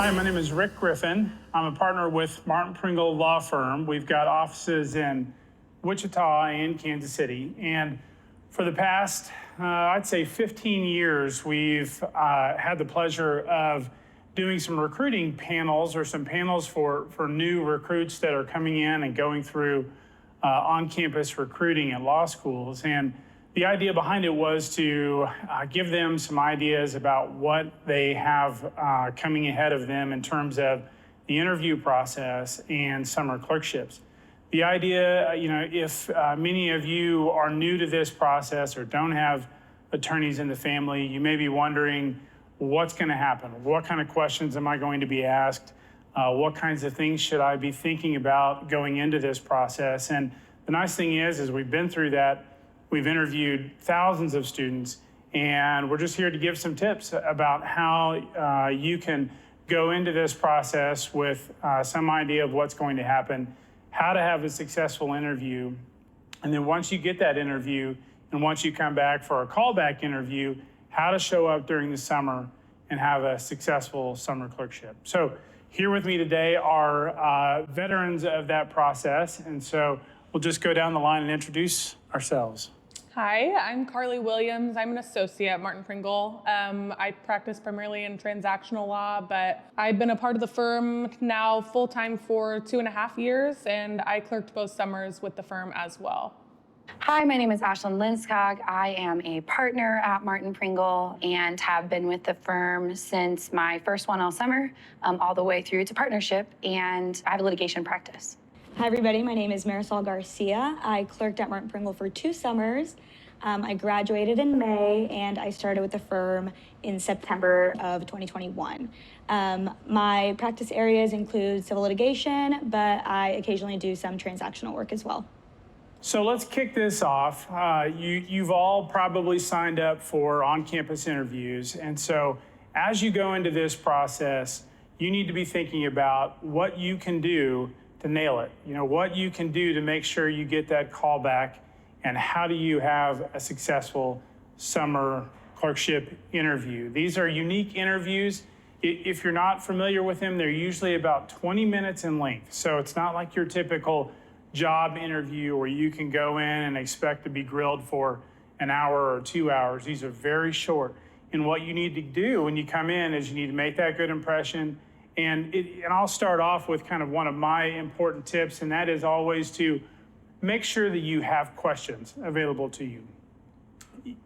Hi, my name is Rick Griffin. I'm a partner with Martin Pringle Law Firm. We've got offices in Wichita and Kansas City. And for the past, I'd say 15 years, we've had the pleasure of doing some recruiting panels or some panels for new recruits that are coming in and going through on-campus recruiting at law schools. And the idea behind it was to give them some ideas about what they have coming ahead of them in terms of the interview process and summer clerkships. The idea, if many of you are new to this process or don't have attorneys in the family, you may be wondering what's going to happen. What kind of questions am I going to be asked? What kinds of things should I be thinking about going into this process? And the nice thing is we've been through that. We've interviewed thousands of students, and we're just here to give some tips about how you can go into this process with some idea of what's going to happen, how to have a successful interview, and then once you get that interview, and once you come back for a callback interview, how to show up during the summer and have a successful summer clerkship. So here with me today are veterans of that process, and so we'll just go down the line and introduce ourselves. Hi, I'm Karlee Williams. I'm an associate at Martin Pringle. I practice primarily in transactional law, but I've been a part of the firm now full-time for 2.5 years, and I clerked both summers with the firm as well. Hi, my name is Ashlyn Lindskog. I am a partner at Martin Pringle and have been with the firm since my first 1L summer, all the way through to partnership, and I have a litigation practice. Hi everybody, my name is Marisol Garcia. I clerked at Martin Pringle for 2 summers. I graduated in May and I started with the firm in September of 2021. My practice areas include civil litigation, but I occasionally do some transactional work as well. So let's kick this off. You've all probably signed up for on-campus interviews, and so as you go into this process, you need to be thinking about what you can do to nail it. What you can do to make sure you get that call back, and how do you have a successful summer clerkship interview. These are unique interviews. If you're not familiar with them, they're usually about 20 minutes in length. So it's not like your typical job interview where you can go in and expect to be grilled for an hour or 2 hours. These are very short. And what you need to do when you come in is you need to make that good impression. And I'll start off with kind of one of my important tips, and that is always to make sure that you have questions available to you.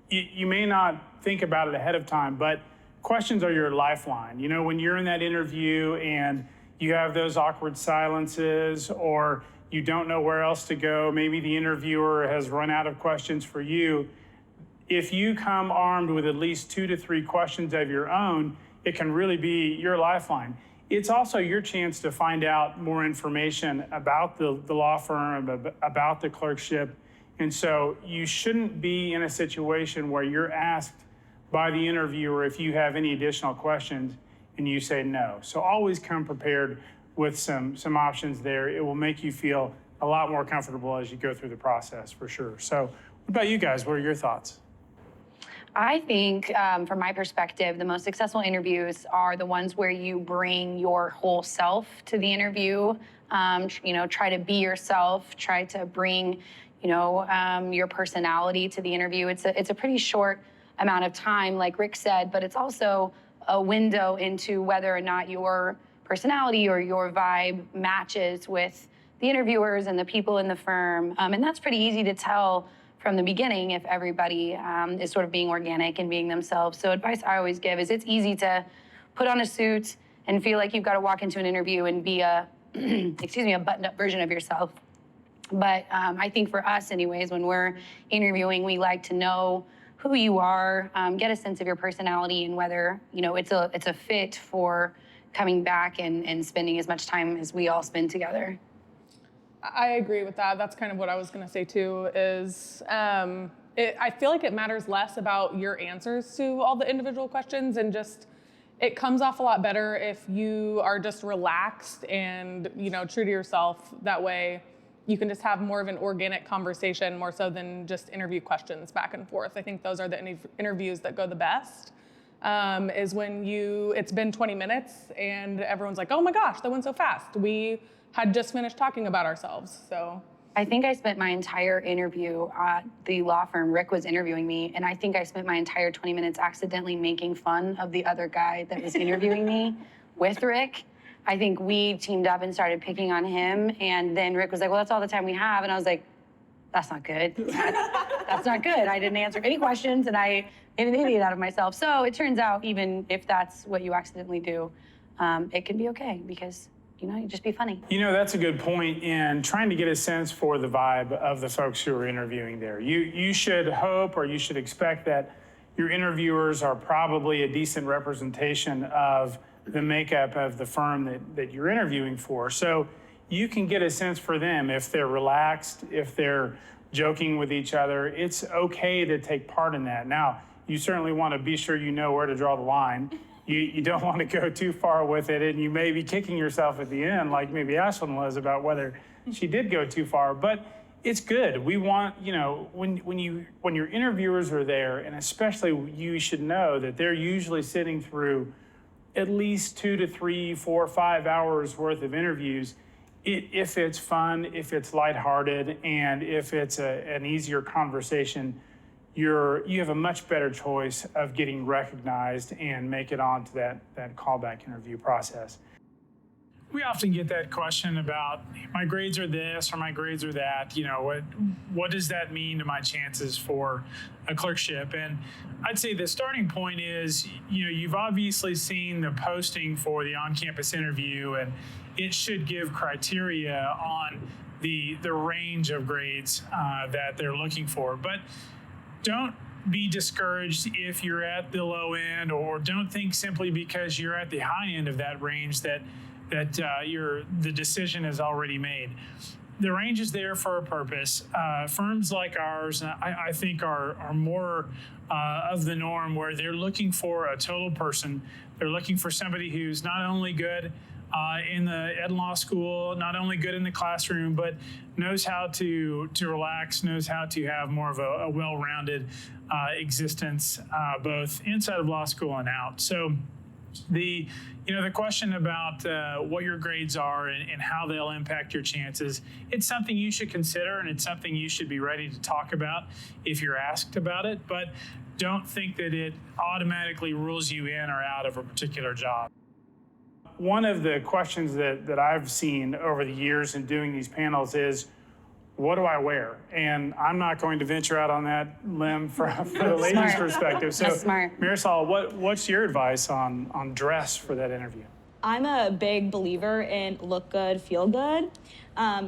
You may not think about it ahead of time, but questions are your lifeline. When you're in that interview and you have those awkward silences, or you don't know where else to go, maybe the interviewer has run out of questions for you. If you come armed with at least 2 to 3 questions of your own, it can really be your lifeline. It's also your chance to find out more information about the law firm, about the clerkship. And so you shouldn't be in a situation where you're asked by the interviewer if you have any additional questions and you say no. So always come prepared with some options there. It will make you feel a lot more comfortable as you go through the process, for sure. So what about you guys? What are your thoughts? I think, from my perspective, the most successful interviews are the ones where you bring your whole self to the interview. Try to be yourself. Try to bring, your personality to the interview. It's a pretty short amount of time, like Rick said, but it's also a window into whether or not your personality or your vibe matches with the interviewers and the people in the firm. And that's pretty easy to tell from the beginning if everybody is sort of being organic and being themselves. So advice I always give is it's easy to put on a suit and feel like you've got to walk into an interview and be a buttoned up version of yourself. But I think for us anyways, when we're interviewing, we like to know who you are, get a sense of your personality and whether, it's a fit for coming back and spending as much time as we all spend together. I agree with that. That's kind of what I was going to say too, is I feel like it matters less about your answers to all the individual questions, and just it comes off a lot better if you are just relaxed and, true to yourself. That way you can just have more of an organic conversation, more so than just interview questions back and forth. I think those are the interviews that go the best. is when it's been 20 minutes and everyone's like, oh my gosh, that went so fast. We had just finished talking about ourselves, so. I think I spent my entire interview at the law firm. Rick was interviewing me, and I think I spent my entire 20 minutes accidentally making fun of the other guy that was interviewing me with Rick. I think we teamed up and started picking on him, and then Rick was like, well, that's all the time we have, and I was like, that's not good. That's not good. I didn't answer any questions, and I made an idiot out of myself. So it turns out, even if that's what you accidentally do, it can be okay, because you just be funny. That's a good point in trying to get a sense for the vibe of the folks who are interviewing there. You should hope, or you should expect, that your interviewers are probably a decent representation of the makeup of the firm that you're interviewing for. So you can get a sense for them. If they're relaxed, if they're joking with each other, it's okay to take part in that. Now, you certainly want to be sure you know where to draw the line. You don't want to go too far with it, and you may be kicking yourself at the end, like maybe Ashlyn was, about whether she did go too far. But it's good. We want, when your interviewers are there, and especially you should know that they're usually sitting through at least 2 to 3, 4, 5 hours worth of interviews. If it's fun, if it's lighthearted, and if it's an easier conversation, you have a much better choice of getting recognized and make it on to that callback interview process. We often get that question about, my grades are this or my grades are that. What does that mean to my chances for a clerkship? And I'd say the starting point is, you've obviously seen the posting for the on-campus interview, and it should give criteria on the range of grades that they're looking for. But don't be discouraged if you're at the low end, or don't think simply because you're at the high end of that range that the decision is already made. The range is there for a purpose. Firms like ours, I think, are more of the norm, where they're looking for a total person. They're looking for somebody who's not only good in the ed law school, not only good in the classroom, but knows how to relax, knows how to have more of a well-rounded existence, both inside of law school and out. So the question about what your grades are and how they'll impact your chances, it's something you should consider, and it's something you should be ready to talk about if you're asked about it. But don't think that it automatically rules you in or out of a particular job. One of the questions that I've seen over the years in doing these panels is, what do I wear? And I'm not going to venture out on that limb from the ladies' perspective. So, That's smart. Marisol, what's your advice on dress for that interview? I'm a big believer in look good, feel good.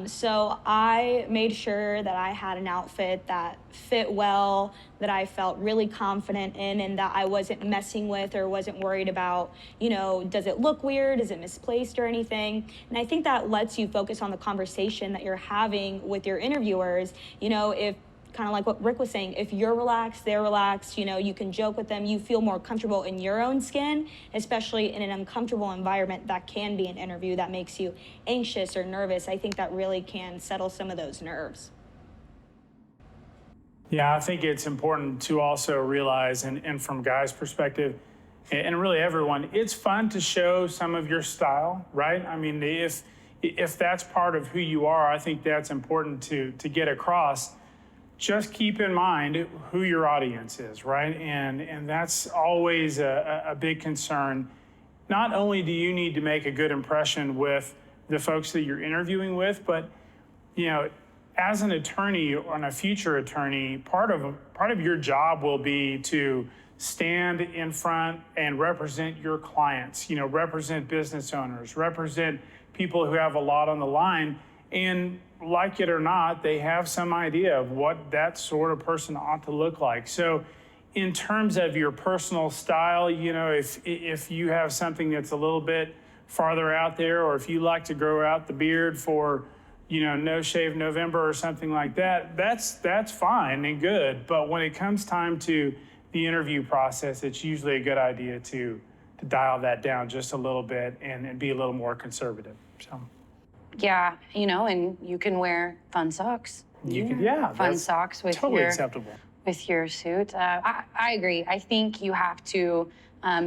So I made sure that I had an outfit that fit well, that I felt really confident in, and that I wasn't messing with or wasn't worried about, does it look weird? Is it misplaced or anything? And I think that lets you focus on the conversation that you're having with your interviewers. If kind of like what Rick was saying, if you're relaxed, they're relaxed, you can joke with them, you feel more comfortable in your own skin, especially in an uncomfortable environment that can be an interview that makes you anxious or nervous. I think that really can settle some of those nerves. Yeah, I think it's important to also realize, and from guys' perspective, and really everyone, it's fun to show some of your style, right? I mean, if that's part of who you are, I think that's important to get across. Just keep in mind who your audience is, right? And that's always a big concern. Not only do you need to make a good impression with the folks that you're interviewing with, but as an attorney or a future attorney, part of your job will be to stand in front and represent your clients, represent business owners, represent people who have a lot on the line. And like it or not, they have some idea of what that sort of person ought to look like. So in terms of your personal style, if you have something that's a little bit farther out there, or if you like to grow out the beard for, No Shave November or something like that, that's fine and good. But when it comes time to the interview process, it's usually a good idea to dial that down just a little bit and be a little more conservative. So. Yeah, and you can wear fun socks. Fun socks with totally your acceptable. with your suit. I agree. I think you have to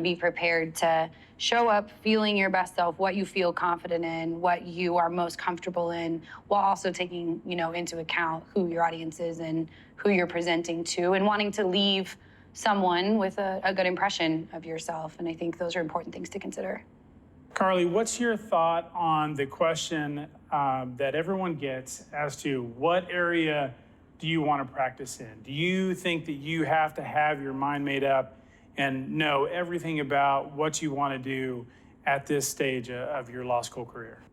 be prepared to show up feeling your best self, what you feel confident in, what you are most comfortable in, while also taking, into account who your audience is and who you're presenting to, and wanting to leave someone with a good impression of yourself. And I think those are important things to consider. Karlee, what's your thought on the question that everyone gets as to what area do you want to practice in? Do you think that you have to have your mind made up and know everything about what you want to do at this stage of your law school career?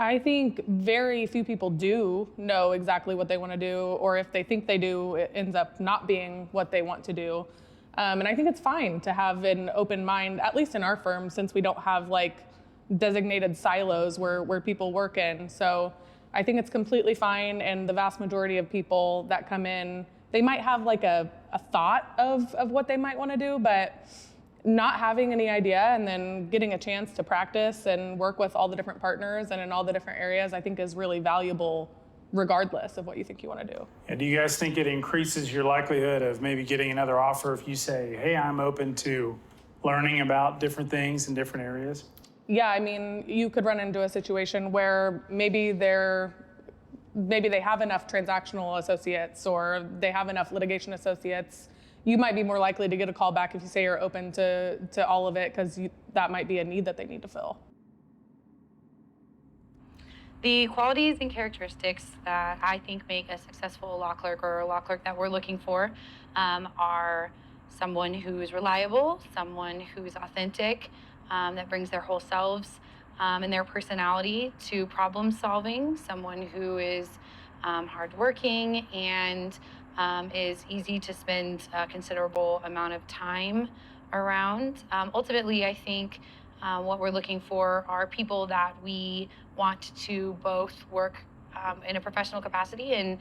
I think very few people do know exactly what they want to do, or if they think they do, it ends up not being what they want to do. And I think it's fine to have an open mind, at least in our firm, since we don't have designated silos where people work in. So I think it's completely fine, and the vast majority of people that come in, they might have a thought of what they might want to do, but not having any idea and then getting a chance to practice and work with all the different partners and in all the different areas, I think is really valuable regardless of what you think you want to do. And do you guys think it increases your likelihood of maybe getting another offer if you say, hey, I'm open to learning about different things in different areas? Yeah, I mean, you could run into a situation where maybe they have enough transactional associates or they have enough litigation associates. You might be more likely to get a call back if you say you're open to all of it, because that might be a need that they need to fill. The qualities and characteristics that I think make a successful law clerk, or a law clerk that we're looking for, are someone who's reliable, someone who's authentic, that brings their whole selves and their personality to problem solving, someone who is hardworking and is easy to spend a considerable amount of time around. Ultimately, I think what we're looking for are people that we want to both work in a professional capacity and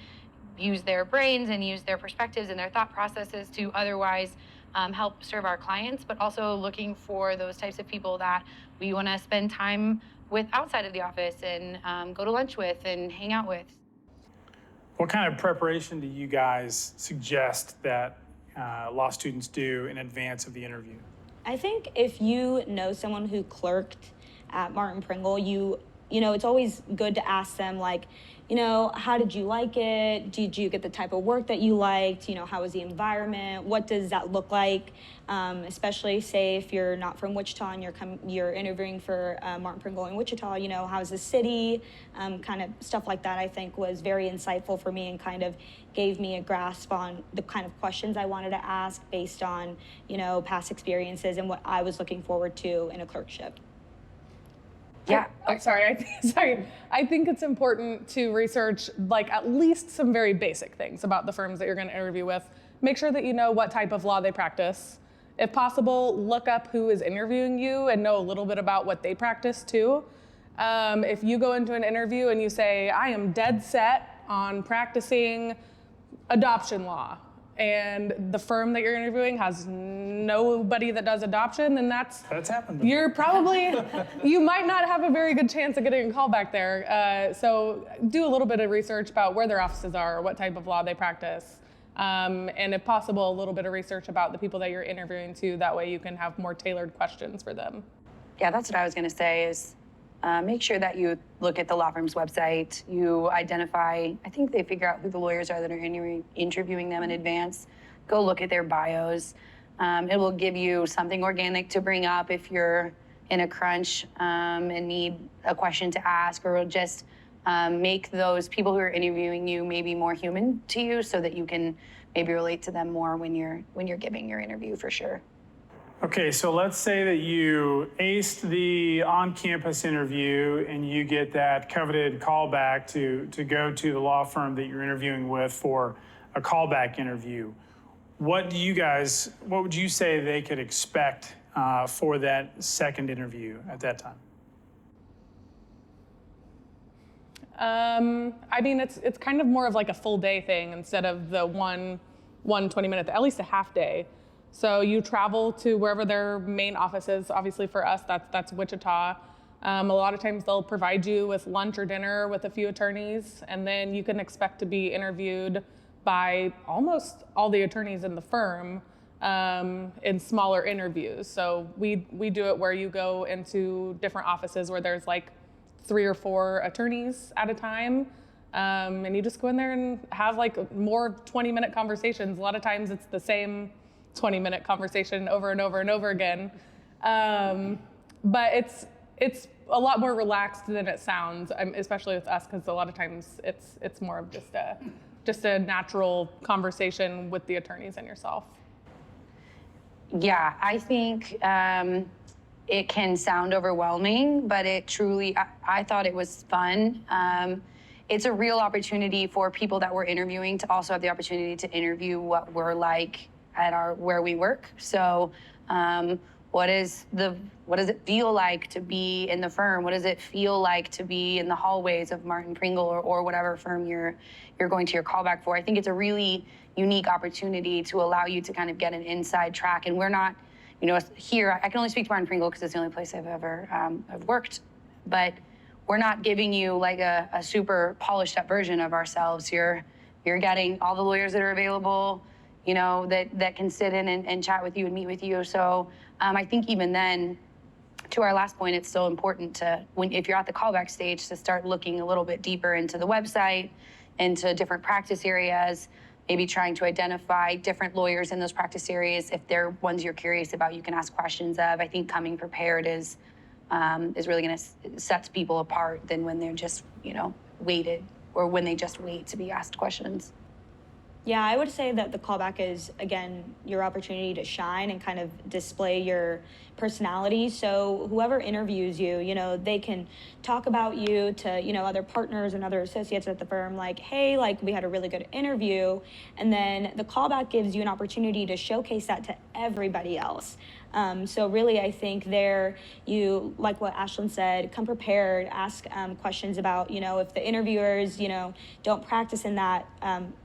use their brains and use their perspectives and their thought processes to otherwise help serve our clients, but also looking for those types of people that we want to spend time with outside of the office and go to lunch with and hang out with. What kind of preparation do you guys suggest that law students do in advance of the interview? I think if you know someone who clerked at Martin Pringle, you know, it's always good to ask them, how did you like it? Did you get the type of work that you liked? How was the environment? What does that look like? Especially, say, if you're not from Wichita and you're interviewing for Martin Pringle in Wichita, how's the city? Kind of stuff like that, I think, was very insightful for me and kind of gave me a grasp on the kind of questions I wanted to ask based on, past experiences and what I was looking forward to in a clerkship. Yeah. I think it's important to research at least some very basic things about the firms that you're going to interview with. Make sure that you know what type of law they practice. If possible, look up who is interviewing you and know a little bit about what they practice too. If you go into an interview and you say, I am dead set on practicing adoption law, and the firm that you're interviewing has nobody that does adoption, then that's happened. You might not have a very good chance of getting a call back there. So do a little bit of research about where their offices are, what type of law they practice, and if possible, a little bit of research about the people that you're interviewing too. That way you can have more tailored questions for them. Yeah, that's what I was going to say is make sure that you look at the law firm's website. You identify, I think they figure out who the lawyers are that are interviewing them in advance. Go look at their bios. It will give you something organic to bring up if you're in a crunch and need a question to ask, or just make those people who are interviewing you maybe more human to you so that you can maybe relate to them more when you're giving your interview, for sure. Okay, so let's say that you aced the on-campus interview and you get that coveted callback to go to the law firm that you're interviewing with for a callback interview. What would you say they could expect for that second interview at that time? I mean, it's kind of more of a full day thing instead of the one 20-minute, at least a half day. So you travel to wherever their main office is. Obviously for us, that's Wichita. A lot of times they'll provide you with lunch or dinner with a few attorneys, and then you can expect to be interviewed by almost all the attorneys in the firm in smaller interviews. So we do it where you go into different offices where there's like 3 or 4 attorneys at a time. And you just go in there and have like more 20-minute conversations. A lot of times it's the same 20-minute conversation over and over and over again. But it's a lot more relaxed than it sounds, especially with us, because a lot of times it's more of just a natural conversation with the attorneys and yourself. Yeah, I think it can sound overwhelming, but it truly, I thought it was fun. It's a real opportunity for people that we're interviewing to also have the opportunity to interview what we're like at where we work. So what does it feel like to be in the firm? What does it feel like to be in the hallways of Martin Pringle or whatever firm you're going to your callback for? I think it's a really unique opportunity to allow you to kind of get an inside track. And we're not, here, I can only speak to Martin Pringle because it's the only place I've ever I've worked, but we're not giving you like a super polished up version of ourselves. You're getting all the lawyers that are available, that can sit in and chat with you and meet with you. So I think even then, to our last point, it's so important to, if you're at the callback stage, to start looking a little bit deeper into the website, into different practice areas, maybe trying to identify different lawyers in those practice areas. If they're ones you're curious about, you can ask questions of. I think coming prepared is really going to set people apart than when they're just, waited, or when they just wait to be asked questions. Yeah, I would say that the callback is, again, your opportunity to shine and kind of display your personality. So whoever interviews you, they can talk about you to, other partners and other associates at the firm, like, hey, like, we had a really good interview. And then the callback gives you an opportunity to showcase that to everybody else. So really, I think you, like what Ashlyn said, come prepared, ask questions about, if the interviewers, don't practice in that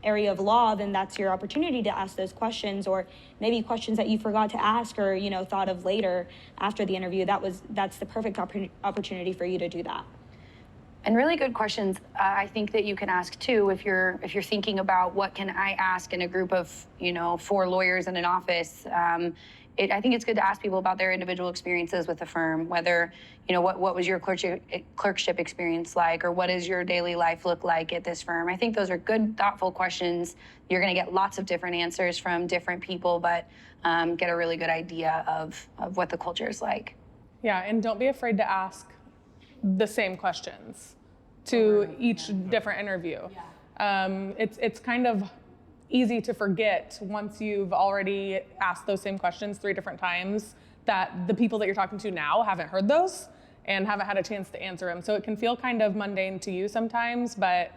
area of law, then that's your opportunity to ask those questions, or maybe questions that you forgot to ask or, thought of later after the interview. That's the perfect opportunity for you to do that. And really good questions, I think that you can ask too, if you're thinking about what can I ask in a group of, 4 lawyers in an office. I think it's good to ask people about their individual experiences with the firm, whether, what was your clerkship experience like, or what does your daily life look like at this firm? I think those are good, thoughtful questions. You're going to get lots of different answers from different people, but get a really good idea of what the culture is like. Yeah, and don't be afraid to ask the same questions to each different interview. Yeah. It's kind of easy to forget once you've already asked those same questions 3 different times that the people that you're talking to now haven't heard those and haven't had a chance to answer them. So it can feel kind of mundane to you sometimes, but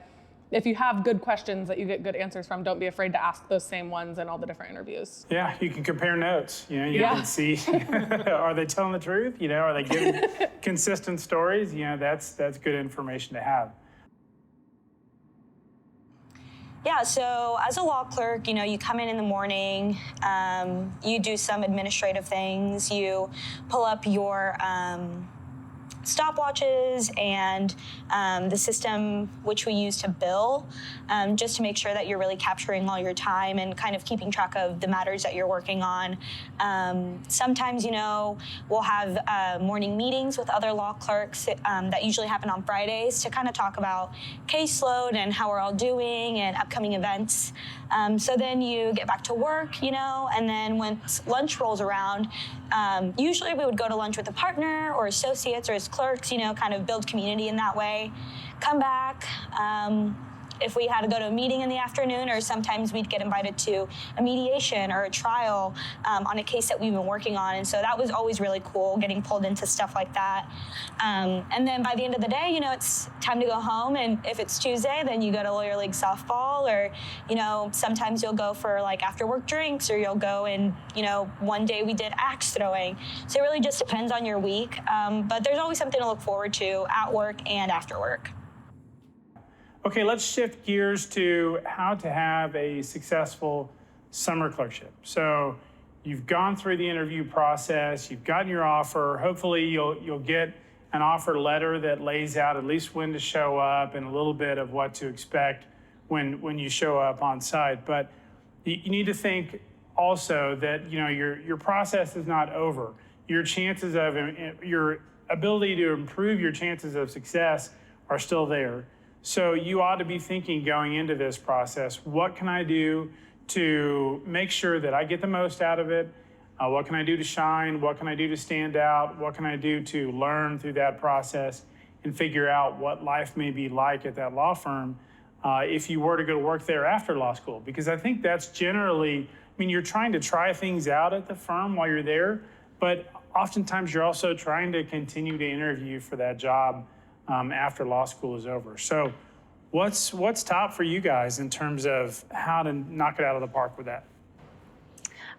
if you have good questions that you get good answers from, don't be afraid to ask those same ones in all the different interviews. Yeah, you can compare notes. You can see, are they telling the truth? Are they giving consistent stories? That's good information to have. Yeah, so as a law clerk, you come in the morning, you do some administrative things, you pull up your stopwatches and the system which we use to bill, just to make sure that you're really capturing all your time and kind of keeping track of the matters that you're working on. Sometimes, we'll have morning meetings with other law clerks that usually happen on Fridays to kind of talk about caseload and how we're all doing and upcoming events. So then you get back to work, and then once lunch rolls around, usually we would go to lunch with a partner or associates or as clerks, kind of build community in that way. Come back. If we had to go to a meeting in the afternoon, or sometimes we'd get invited to a mediation or a trial on a case that we've been working on. And so that was always really cool, getting pulled into stuff like that. And then by the end of the day, it's time to go home. And if it's Tuesday, then you go to Lawyer League softball, or, sometimes you'll go for like after work drinks, or you'll go and, one day we did axe throwing. So it really just depends on your week. But there's always something to look forward to at work and after work. Okay, let's shift gears to how to have a successful summer clerkship. So you've gone through the interview process, you've gotten your offer. Hopefully you'll get an offer letter that lays out at least when to show up and a little bit of what to expect when you show up on site. But you need to think also that your process is not over. Your chances of your ability to improve your chances of success are still there. So you ought to be thinking going into this process, what can I do to make sure that I get the most out of it? What can I do to shine? What can I do to stand out? What can I do to learn through that process and figure out what life may be like at that law firm if you were to go to work there after law school? Because I think that's generally, you're trying to try things out at the firm while you're there, but oftentimes you're also trying to continue to interview for that job after law school is over. So what's top for you guys in terms of how to knock it out of the park with that?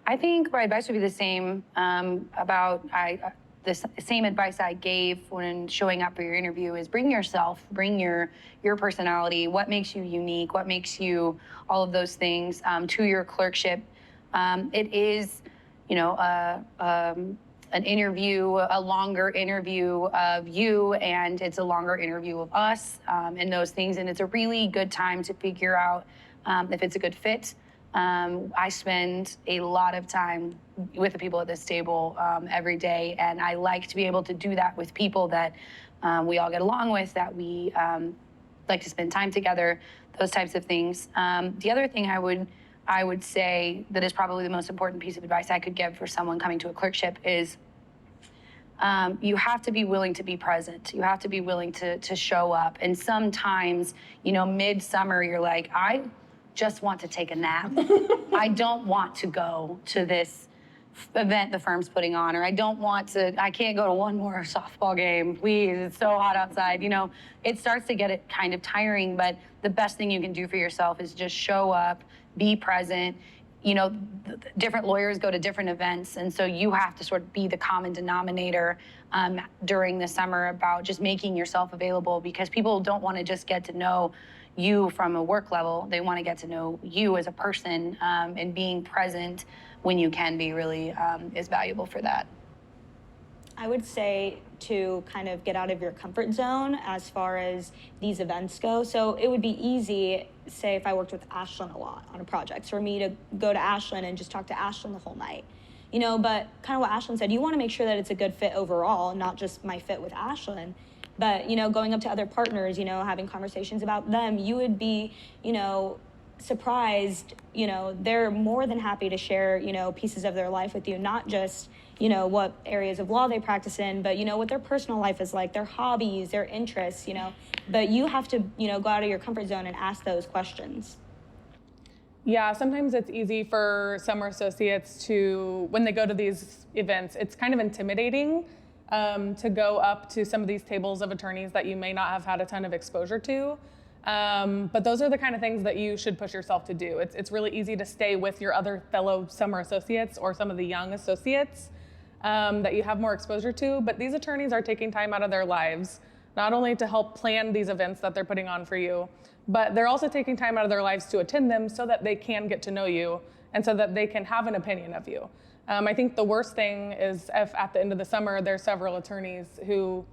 I think my advice would be the same the same advice I gave when showing up for your interview is bring yourself, bring your personality, what makes you unique, what makes you all of those things to your clerkship. It is, an interview, a longer interview of you, and it's a longer interview of us and those things. And it's a really good time to figure out if it's a good fit. I spend a lot of time with the people at this table every day, and I like to be able to do that with people that we all get along with, that we like to spend time together, those types of things. The other thing I would say that is probably the most important piece of advice I could give for someone coming to a clerkship is you have to be willing to be present. You have to be willing to show up. And sometimes, midsummer, you're like, I just want to take a nap. I don't want to go to this event the firm's putting on, or I can't go to one more softball game, please, it's so hot outside. It starts to get kind of tiring, but the best thing you can do for yourself is just show up, be present. Different lawyers go to different events, and so you have to sort of be the common denominator during the summer about just making yourself available, because people don't want to just get to know you from a work level. They want to get to know you as a person, and being present when you can be really is valuable for that. I would say to kind of get out of your comfort zone as far as these events go. So it would be easy, say if I worked with Ashlyn a lot on a project, for me to go to Ashlyn and just talk to Ashlyn the whole night. But kind of what Ashlyn said, you want to make sure that it's a good fit overall, not just my fit with Ashlyn. But, going up to other partners, having conversations about them, you would be, surprised, they're more than happy to share, pieces of their life with you, not just, what areas of law they practice in, but, what their personal life is like, their hobbies, their interests, but you have to, go out of your comfort zone and ask those questions. Yeah, sometimes it's easy for summer associates to, when they go to these events, it's kind of intimidating to go up to some of these tables of attorneys that you may not have had a ton of exposure to. But those are the kind of things that you should push yourself to do. It's really easy to stay with your other fellow summer associates or some of the young associates that you have more exposure to. But these attorneys are taking time out of their lives, not only to help plan these events that they're putting on for you, but they're also taking time out of their lives to attend them so that they can get to know you and so that they can have an opinion of you. I think the worst thing is if at the end of the summer, there's several attorneys who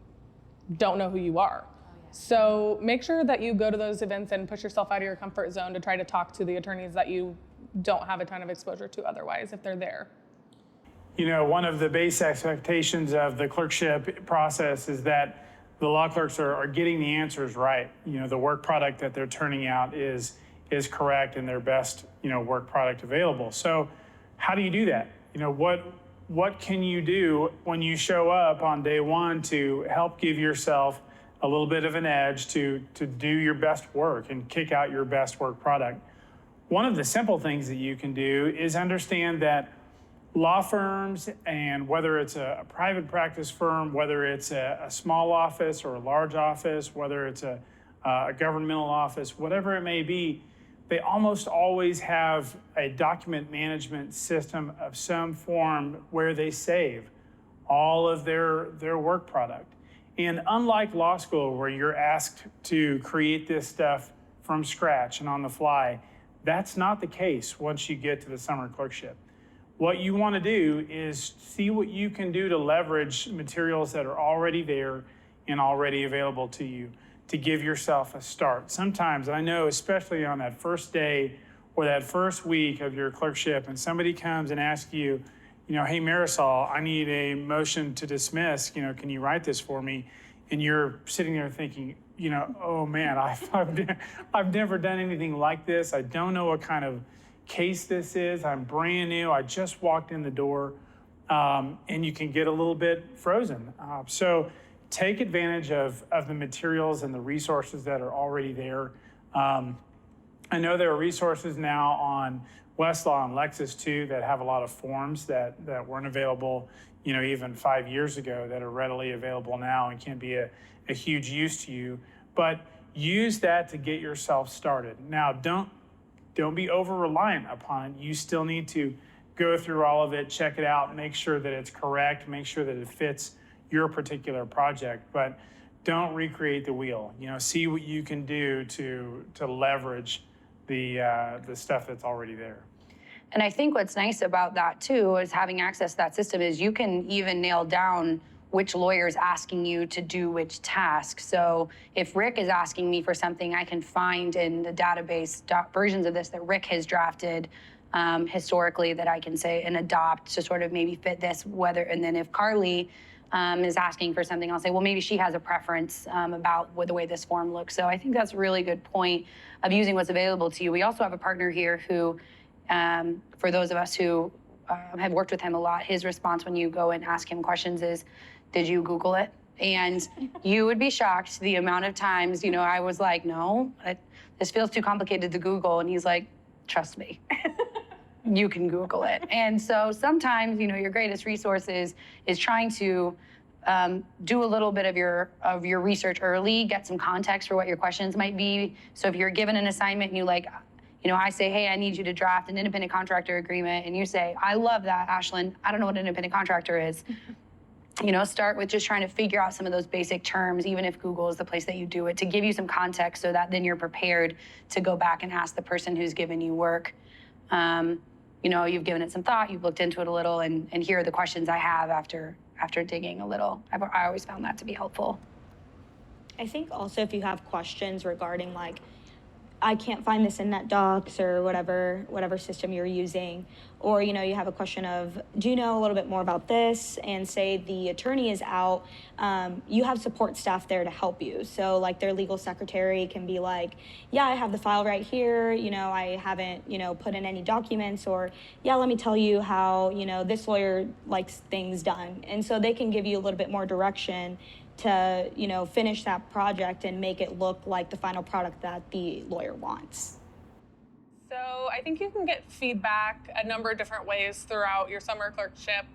don't know who you are. So make sure that you go to those events and push yourself out of your comfort zone to try to talk to the attorneys that you don't have a ton of exposure to otherwise, if they're there. One of the base expectations of the clerkship process is that the law clerks are getting the answers right. The work product that they're turning out is correct and their best, work product available. So how do you do that? What can you do when you show up on day one to help give yourself a little bit of an edge to do your best work and kick out your best work product? One of the simple things that you can do is understand that law firms, and whether it's a private practice firm, whether it's a small office or a large office, whether it's a governmental office, whatever it may be, they almost always have a document management system of some form where they save all of their work product. And unlike law school, where you're asked to create this stuff from scratch and on the fly, that's not the case once you get to the summer clerkship. What you want to do is see what you can do to leverage materials that are already there and already available to you. to give yourself a start. Sometimes I know, especially on that first day or that first week of your clerkship, and somebody comes and asks you, hey, Marisol, I need a motion to dismiss, can you write this for me? And you're sitting there thinking, oh man, I've never done anything like this. I don't know what kind of case this is. I'm brand new. I just walked in the door, and you can get a little bit frozen. So take advantage of the materials and the resources that are already there. I know there are resources now on Westlaw and Lexis too that have a lot of forms that weren't available, even 5 years ago, that are readily available now and can be a huge use to you. But use that to get yourself started. Now, don't be over reliant upon it. You still need to go through all of it, check it out, make sure that it's correct, make sure that it fits your particular project, but don't recreate the wheel. See what you can do to leverage the stuff that's already there. And I think what's nice about that too is having access to that system is you can even nail down which lawyer is asking you to do which task. So if Rick is asking me for something, I can find in the database versions of this that Rick has drafted historically that I can say and adopt to sort of maybe fit this, and then if Karlee is asking for something, I'll say, well, maybe she has a preference about the way this form looks. So I think that's a really good point of using what's available to you. We also have a partner here who, for those of us who have worked with him a lot, his response when you go and ask him questions is, did you Google it? And you would be shocked the amount of times, I was like, no, this feels too complicated to Google. And he's like, trust me. You can Google it. And so sometimes, your greatest resource is trying to do a little bit of your research early, get some context for what your questions might be. So if you're given an assignment and I say, hey, I need you to draft an independent contractor agreement. And you say, I love that, Ashlyn. I don't know what an independent contractor is. Start with just trying to figure out some of those basic terms, even if Google is the place that you do it, to give you some context so that then you're prepared to go back and ask the person who's given you work. You've given it some thought, you've looked into it a little, and here are the questions I have after digging a little. I always found that to be helpful. I think also if you have questions regarding I can't find this in NetDocs or whatever system you're using, or you have a question of, do you know a little bit more about this, and say the attorney is out, you have support staff there to help you. So their legal secretary can be like, yeah, I have the file right here, I haven't put in any documents, or yeah, let me tell you how this lawyer likes things done. And so they can give you a little bit more direction to finish that project and make it look like the final product that the lawyer wants. So I think you can get feedback a number of different ways throughout your summer clerkship.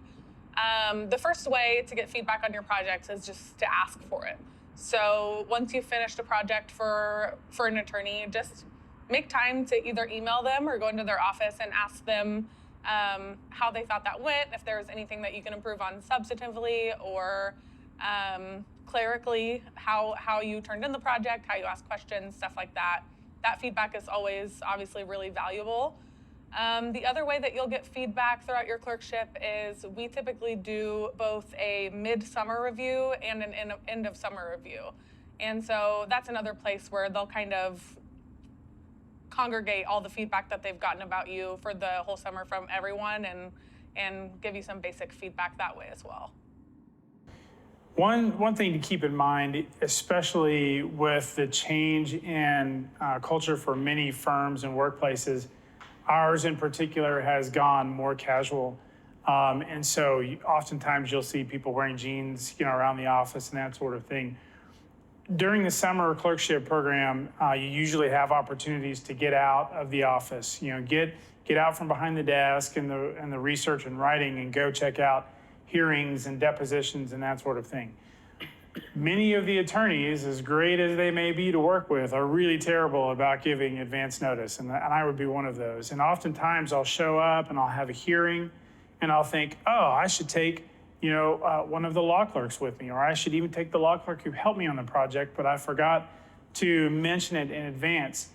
The first way to get feedback on your projects is just to ask for it. So once you've finished a project for an attorney, just make time to either email them or go into their office and ask them how they thought that went, if there's anything that you can improve on substantively or clerically, how you turned in the project, how you ask questions, stuff like that. That feedback is always obviously really valuable. The other way that you'll get feedback throughout your clerkship is we typically do both a mid-summer review and an end-of-summer review. And so that's another place where they'll kind of congregate all the feedback that they've gotten about you for the whole summer from everyone and give you some basic feedback that way as well. One thing to keep in mind, especially with the change in culture for many firms and workplaces, ours in particular has gone more casual. And so oftentimes you'll see people wearing jeans, around the office and that sort of thing. During the summer clerkship program, you usually have opportunities to get out of the office, get out from behind the desk and the research and writing and go check out hearings and depositions and that sort of thing. Many of the attorneys, as great as they may be to work with, are really terrible about giving advance notice, and I would be one of those. And oftentimes I'll show up and I'll have a hearing and I'll think, oh, I should take one of the law clerks with me, or I should even take the law clerk who helped me on the project, but I forgot to mention it in advance.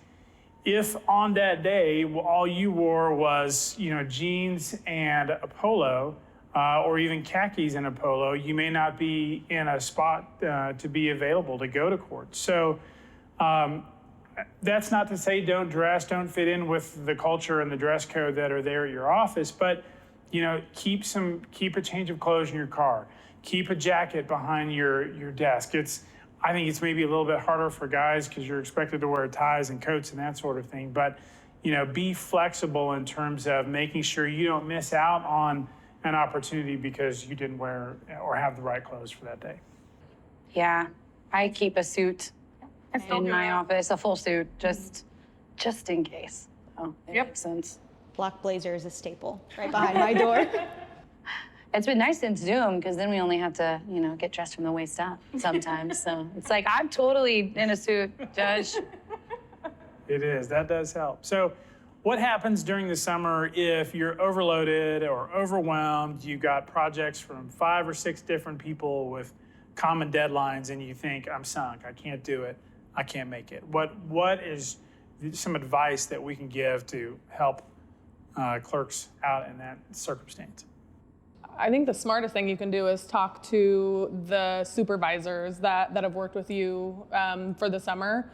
If on that day all you wore was jeans and a polo, or even khakis and a polo, you may not be in a spot to be available to go to court. So that's not to say don't fit in with the culture and the dress code that are there at your office, but keep a change of clothes in your car. Keep a jacket behind your desk. I think it's maybe a little bit harder for guys because you're expected to wear ties and coats and that sort of thing. But be flexible in terms of making sure you don't miss out on an opportunity because you didn't wear or have the right clothes for that day. Yeah, I keep a suit in my office, a full suit, just in case. Oh, it makes sense. Black blazer is a staple right behind my door. It's been nice since Zoom because then we only have to, get dressed from the waist up sometimes. So it's like I'm totally in a suit, Judge. It is. That does help. So what happens during the summer if you're overloaded or overwhelmed, you've got projects from 5 or 6 different people with common deadlines and you think, I'm sunk, I can't do it, I can't make it. What is some advice that we can give to help clerks out in that circumstance? I think the smartest thing you can do is talk to the supervisors that have worked with you for the summer.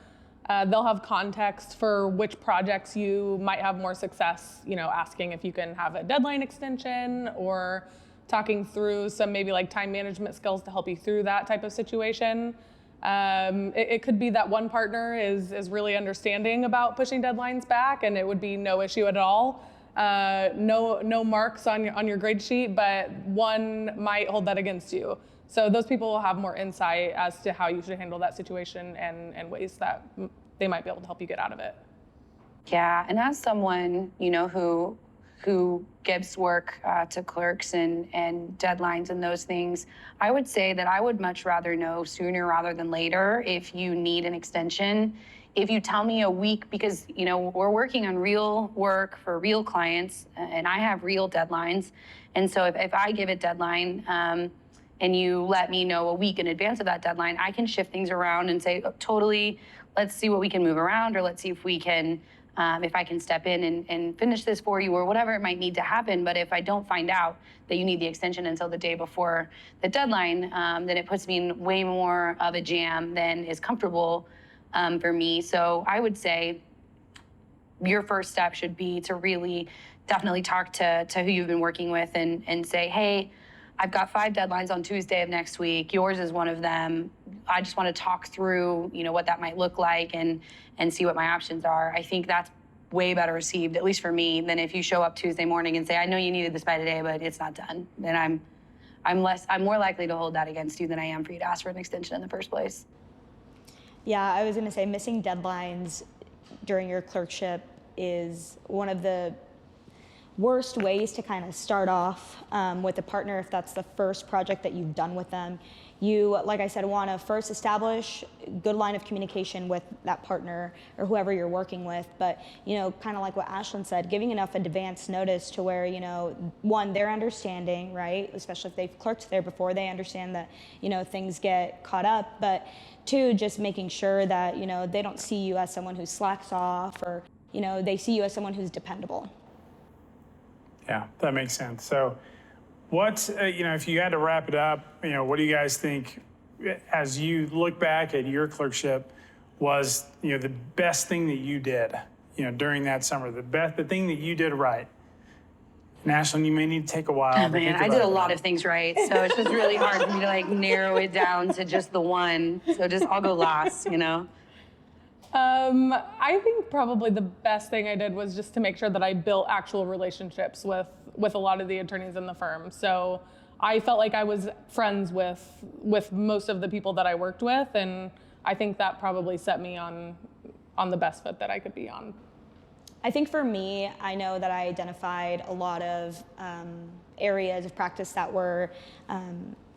They'll have context for which projects you might have more success, asking if you can have a deadline extension or talking through some maybe like time management skills to help you through that type of situation. It could be that one partner is really understanding about pushing deadlines back and it would be no issue at all. No marks on your grade sheet, but one might hold that against you. So those people will have more insight as to how you should handle that situation and ways that they might be able to help you get out of it. Yeah, and as someone, who gives work to clerks and deadlines and those things, I would say that I would much rather know sooner rather than later if you need an extension. If you tell me a week, because we're working on real work for real clients and I have real deadlines. And so if I give a deadline and you let me know a week in advance of that deadline, I can shift things around and say, oh, totally, let's see what we can move around, or let's see if we can, if I can step in and finish this for you or whatever it might need to happen. But if I don't find out that you need the extension until the day before the deadline, then it puts me in way more of a jam than is comfortable for me. So I would say your first step should be to really definitely talk to who you've been working with and say, hey, I've got 5 deadlines on Tuesday of next week. Yours is one of them. I just want to talk through, what that might look like and see what my options are. I think that's way better received, at least for me, than if you show up Tuesday morning and say, I know you needed this by today, but it's not done. Then I'm more likely to hold that against you than I am for you to ask for an extension in the first place. Yeah, I was going to say missing deadlines during your clerkship is one of the worst ways to kind of start off with a partner if that's the first project that you've done with them. You, like I said, want to first establish a good line of communication with that partner or whoever you're working with. But, kind of like what Ashlyn said, giving enough advance notice to where, one, they're understanding, right? Especially if they've clerked there before, they understand that, things get caught up. But 2, just making sure that, they don't see you as someone who slacks off or, they see you as someone who's dependable. Yeah, that makes sense. So what's, if you had to wrap it up, what do you guys think as you look back at your clerkship was, the best thing that you did, during that summer, the thing that you did right? And Ashlyn, you may need to take a while. Oh, man, I did a lot of things right. So it's just really hard for me to narrow it down to just the one. So I'll go last, I think probably the best thing I did was just to make sure that I built actual relationships with a lot of the attorneys in the firm. So I felt like I was friends with most of the people that I worked with, and I think that probably set me on the best foot that I could be on. I think for me, I know that I identified a lot of areas of practice that were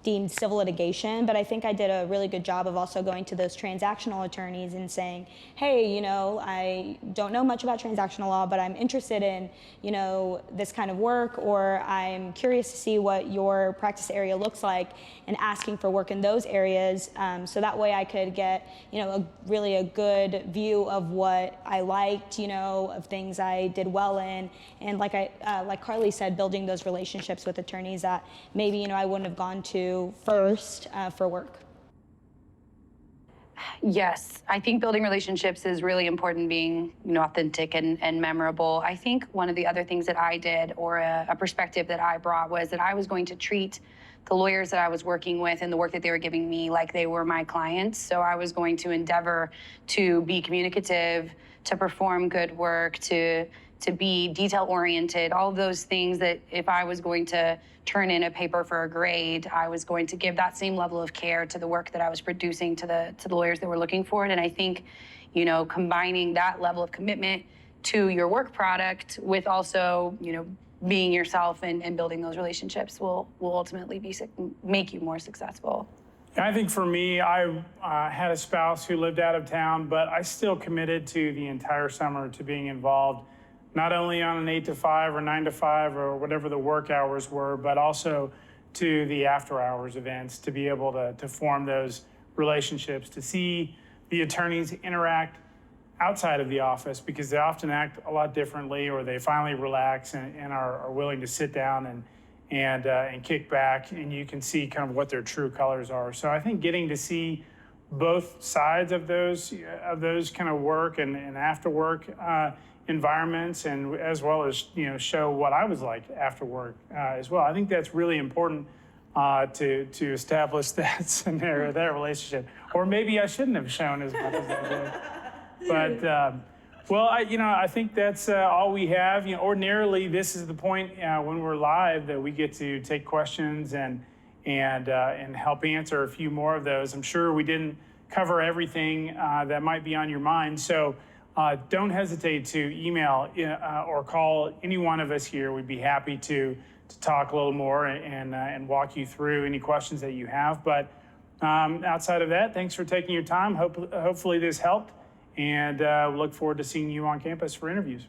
deemed civil litigation, but I think I did a really good job of also going to those transactional attorneys and saying, hey, you know, I don't know much about transactional law, but I'm interested in, you know, this kind of work, or I'm curious to see what your practice area looks like, and asking for work in those areas, so that way I could get, you know, really a good view of what I liked, you know, of things I did well in, and like Karlee said, building those relationships with attorneys that maybe, you know, I wouldn't have gone to first for work. Yes, I think building relationships is really important, being, you know, authentic and memorable. I think one of the other things that I did, or a perspective that I brought, was that I was going to treat the lawyers that I was working with and the work that they were giving me like they were my clients. So I was going to endeavor to be communicative, to perform good work, to be detail-oriented, all of those things that if I was going to turn in a paper for a grade, I was going to give that same level of care to the work that I was producing to the lawyers that were looking for it. And I think, you know, combining that level of commitment to your work product with also, you know, being yourself and building those relationships will ultimately make you more successful. I think for me, I had a spouse who lived out of town, but I still committed to the entire summer to being involved, not only on an 8 to 5 or 9 to 5 or whatever the work hours were, but also to the after hours events, to be able to form those relationships, to see the attorneys interact outside of the office, because they often act a lot differently, or they finally relax and are willing to sit down and kick back, and you can see kind of what their true colors are. So I think getting to see both sides of those kind of work and after work environments, and as well as, you know, show what I was like after work as well. I think that's really important to establish that scenario, that relationship. Or maybe I shouldn't have shown as much as I did. But well, I think that's all we have. You know, ordinarily this is the point when we're live that we get to take questions and help answer a few more of those. I'm sure we didn't cover everything that might be on your mind. So don't hesitate to email or call any one of us here. We'd be happy to talk a little more and walk you through any questions that you have. But outside of that, thanks for taking your time. Hopefully this helped, and look forward to seeing you on campus for interviews.